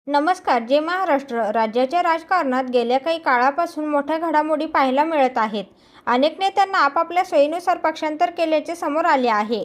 नमस्कार. जय महाराष्ट्र. राज्याच्या राजकारणात गेल्या काही काळापासून मोठ्या घडामोडी पाहायला मिळत आहेत. अनेक नेत्यांना आपापल्या सोयीनुसार पक्षांतर केल्याचे समोर आले आहे.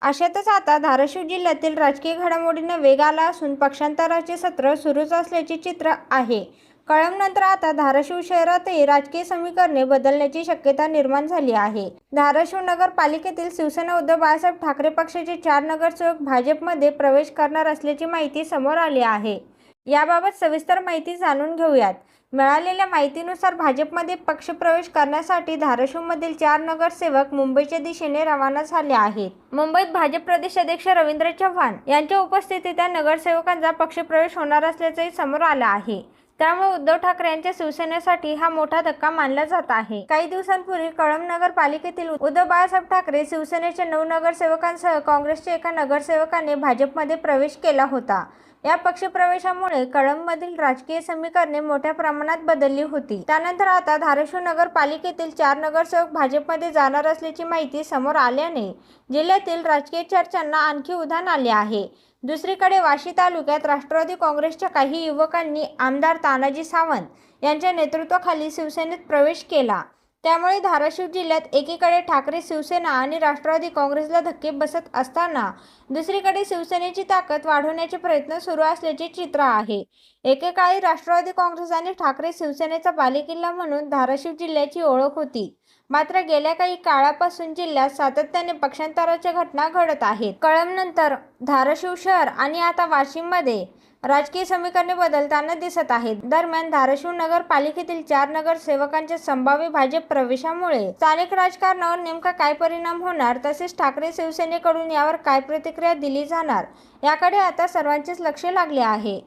अशातच आता धाराशिव जिल्ह्यातील राजकीय घडामोडींना वेग आला असून पक्षांतराचे सत्र सुरूच असल्याचे चित्र आहे. कळमनंतर आता धाराशिव शहरातही राजकीय समीकरणे बदलण्याची शक्यता निर्माण झाली आहे. धाराशिव नगरपालिकेतील शिवसेना उद्धव बाळासाहेब ठाकरे पक्षाचे 4 नगरसेवक भाजपमध्ये प्रवेश करणार असल्याची माहिती समोर आली आहे. याबाबत सविस्तर माहिती जाणून घेऊयात. मिळालेल्या माहितीनुसार भाजपमध्ये पक्षप्रवेश करण्यासाठी धाराशिवमधील 4 नगरसेवक मुंबईच्या दिशेने रवाना झाले आहेत. मुंबईत भाजप प्रदेशाध्यक्ष रवींद्र चव्हाण यांच्या उपस्थितीत त्या नगरसेवकांचा पक्षप्रवेश होणार असल्याचंही समोर आलं आहे. त्यामुळे उद्धव ठाकरे यांच्या शिवसेनेसाठी हा मोठा धक्का मानला जात आहे. काही दिवसांपूर्वी कळंब नगरपालिकेतील उद्धव बाळासाहेब ठाकरे शिवसेनेच्या 9 नगरसेवकांसह काँग्रेसच्या एका नगरसेवकाने भाजपमध्ये प्रवेश केला होता. या पक्षप्रवेशामुळे कळंबमधील राजकीय समीकरणे मोठ्या प्रमाणात बदलली होती. त्यानंतर आता धाराशिव नगरपालिकेतील 4 नगरसेवक भाजपमध्ये जाणार असल्याची माहिती समोर आल्याने जिल्ह्यातील राजकीय चर्चांना आणखी उधाण आले आहे. दुसरीकडे वाशी तालुक्यात राष्ट्रवादी काँग्रेसच्या काही युवकांनी आमदार तानाजी सावंत यांच्या नेतृत्वाखाली शिवसेनेत प्रवेश केला. त्यामुळे धाराशिव जिल्ह्यात एकीकडे ठाकरे शिवसेना आणि राष्ट्रवादी काँग्रेसला धक्के बसत असताना दुसरीकडे शिवसेनेची ताकद वाढवण्याचे प्रयत्न सुरू असल्याचे चित्र आहे. एकेकाळी राष्ट्रवादी काँग्रेस आणि ठाकरे शिवसेनेचा बालेकिल्ला म्हणून धाराशिव जिल्ह्याची ओळख होती. मात्र गेल्या काही काळापासून जिल्ह्यात सातत्याने पक्षांतराच्या घटना घडत आहेत. कळंबनंतर धाराशिव शहर आणि आता वाशीममध्ये राजकीय समीकरणे बदलताना दिसत आहेत. दरम्यान धाराशिव नगरपालिकेतील 4 नगरसेवकांच्या संभाव्य भाजप प्रवेशामुळे स्थानिक राजकारणावर नेमका काय परिणाम होणार, तसेच ठाकरे शिवसेनेकडून यावर काय प्रतिक्रिया दिली जाणार, याकडे आता सर्वांचेच लक्ष लागले आहे.